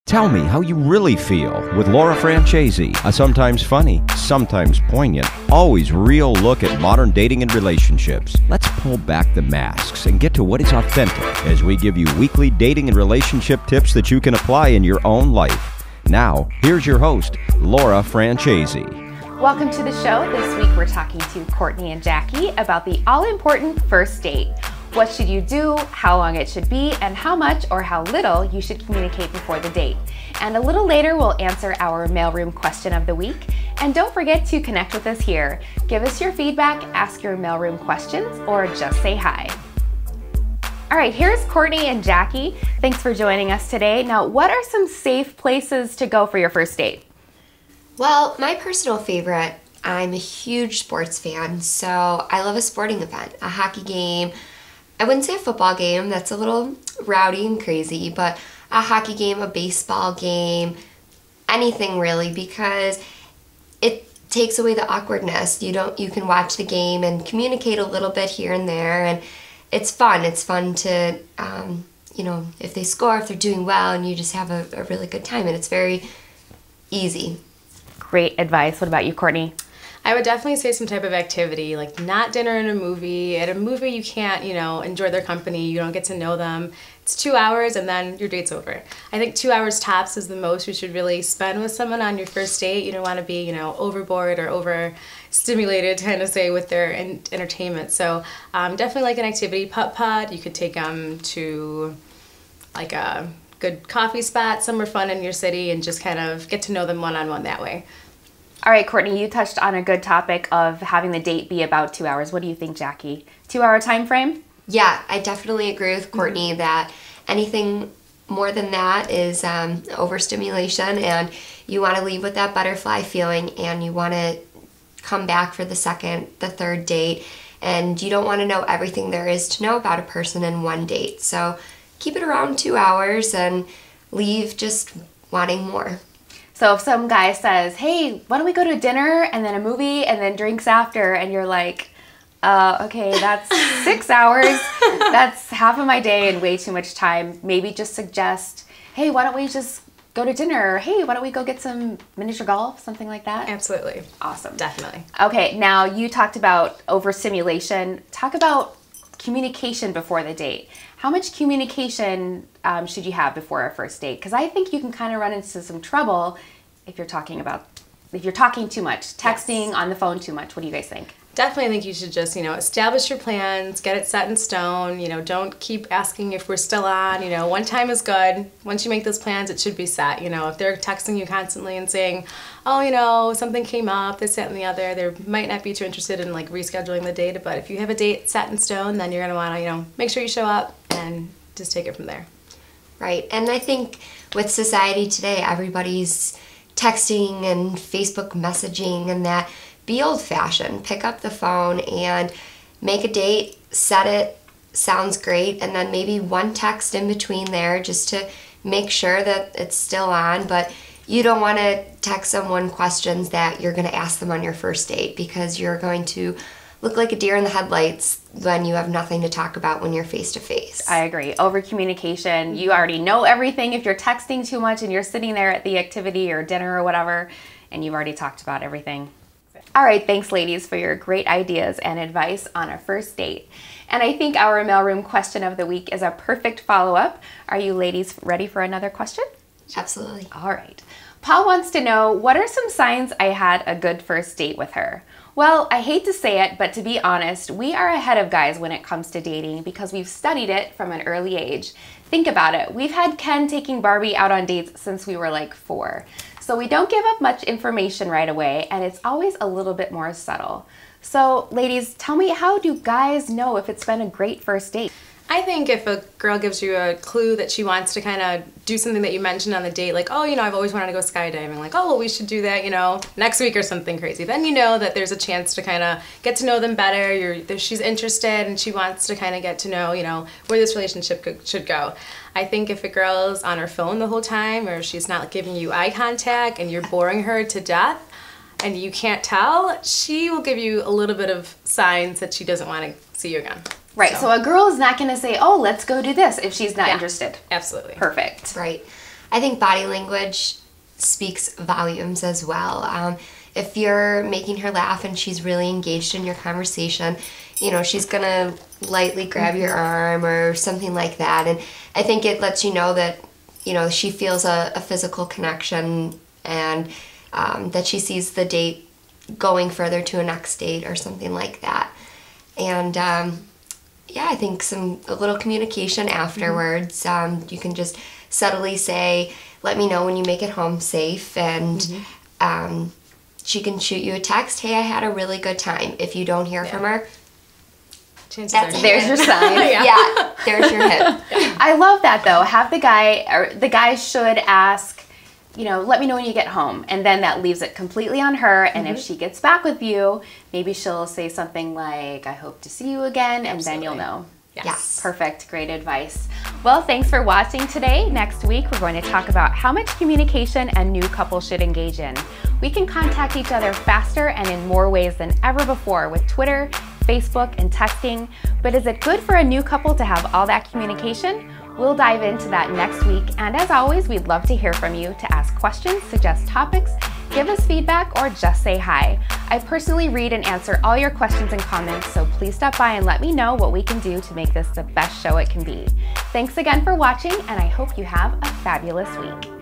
Tell me how you really feel with Laura Francese, a sometimes funny, sometimes poignant, always real look at modern dating and relationships. Let's pull back the masks and get to what is authentic as we give you weekly dating and relationship tips that you can apply in your own life. Now, here's your host, Laura Francese. Welcome to the show. This week we're talking to Courtney and Jackie about the all-important first date. What should you do, how long it should be, and how much or how little you should communicate before the date. And a little later we'll answer our mailroom question of the week. And don't forget to connect with us here. Give us your feedback, ask your mailroom questions, or just say hi. All right, here's Courtney and Jackie. Thanks for joining us today. Now, what are some safe places to go for your first date? Well, my personal favorite, I'm a huge sports fan, so I love a sporting event, a hockey game. I wouldn't say a football game, that's a little rowdy and crazy, but a hockey game, a baseball game, anything really, because it takes away the awkwardness. You can watch the game and communicate a little bit here and there, and it's fun. It's fun to, if they score, if they're doing well, and you just have a really good time, and it's very easy. Great advice. What about you, Courtney? I would definitely say some type of activity, like not dinner and a movie. At a movie, you can't, enjoy their company. You don't get to know them. It's 2 hours and then your date's over. I think 2 hours tops is the most you should really spend with someone on your first date. You don't want to be, overboard or overstimulated, kind of say, with their entertainment. So definitely like an activity, putt-putt. You could take them to like a good coffee spot, somewhere fun in your city, and just kind of get to know them one-on-one that way. All right, Courtney, you touched on a good topic of having the date be about 2 hours. What do you think, Jackie? 2 hour time frame? Yeah, I definitely agree with Courtney that anything more than that is overstimulation, and you want to leave with that butterfly feeling, and you want to come back for the second, the third date, and you don't want to know everything there is to know about a person in one date. So keep it around 2 hours and leave just wanting more. So if some guy says, hey, why don't we go to dinner and then a movie and then drinks after, and you're like, okay, that's 6 hours. That's half of my day and way too much time. Maybe just suggest, hey, why don't we just go to dinner? Or, hey, why don't we go get some miniature golf? Something like that. Absolutely. Awesome. Definitely. Okay, now you talked about overstimulation. Talk about communication before the date. How much communication should you have before a first date? Because I think you can kind of run into some trouble if you're talking too much, texting on the phone too much. What do you guys think? Definitely think you should just, establish your plans, get it set in stone, don't keep asking if we're still on, one time is good. Once you make those plans, it should be set. If they're texting you constantly and saying, oh, something came up, this, that, and the other, they might not be too interested in like rescheduling the date, but if you have a date set in stone, then you're going to want to, make sure you show up and just take it from there. Right, and I think with society today, everybody's texting and Facebook messaging and that. Be old-fashioned. Pick up the phone and make a date, set it, sounds great, and then maybe one text in between there just to make sure that it's still on, but you don't want to text someone questions that you're going to ask them on your first date because you're going to look like a deer in the headlights when you have nothing to talk about when you're face-to-face. I agree. Over-communication. You already know everything if you're texting too much and you're sitting there at the activity or dinner or whatever, and you've already talked about everything. All right, thanks ladies for your great ideas and advice on a first date. And I think our mailroom question of the week is a perfect follow-up. Are you ladies ready for another question? Absolutely. All right. Paul wants to know, what are some signs I had a good first date with her? Well, I hate to say it, but to be honest, we are ahead of guys when it comes to dating because we've studied it from an early age. Think about it. We've had Ken taking Barbie out on dates since we were like 4. So we don't give up much information right away, and it's always a little bit more subtle. So ladies, tell me, how do guys know if it's been a great first date? I think if a girl gives you a clue that she wants to kind of do something that you mentioned on the date, like, oh, I've always wanted to go skydiving, like, oh, well, we should do that, next week or something crazy, then you know that there's a chance to kind of get to know them better. She's interested and she wants to kind of get to know, where this relationship should go. I think if a girl's on her phone the whole time or she's not giving you eye contact and you're boring her to death and you can't tell, she will give you a little bit of signs that she doesn't want to see you again. Right, so a girl is not going to say, oh, let's go do this if she's not interested. Absolutely. Perfect. Right. I think body language speaks volumes as well. If you're making her laugh and she's really engaged in your conversation, you know, she's gonna lightly grab your arm or something like that. And I think it lets you know that, you know, she feels a physical connection, and that she sees the date going further to a next date or something like that. And yeah, I think a little communication afterwards. You can just subtly say, let me know when you make it home safe, and she can shoot you a text, hey, I had a really good time. If you don't hear from her, there's your sign. Yeah, there's your hit. I love that though. Have the guy, or the guy should ask, you know, let me know when you get home. And then that leaves it completely on her. And if she gets back with you, maybe she'll say something like, I hope to see you again. And then you'll know. Yes. Perfect. Great advice. Well, thanks for watching today. Next week, we're going to talk about how much communication a new couple should engage in. We can contact each other faster and in more ways than ever before with Twitter, Facebook, and texting. But is it good for a new couple to have all that communication? We'll dive into that next week. And as always, we'd love to hear from you, to ask questions, suggest topics, give us feedback, or just say hi. I personally read and answer all your questions and comments, so please stop by and let me know what we can do to make this the best show it can be. Thanks again for watching, and I hope you have a fabulous week.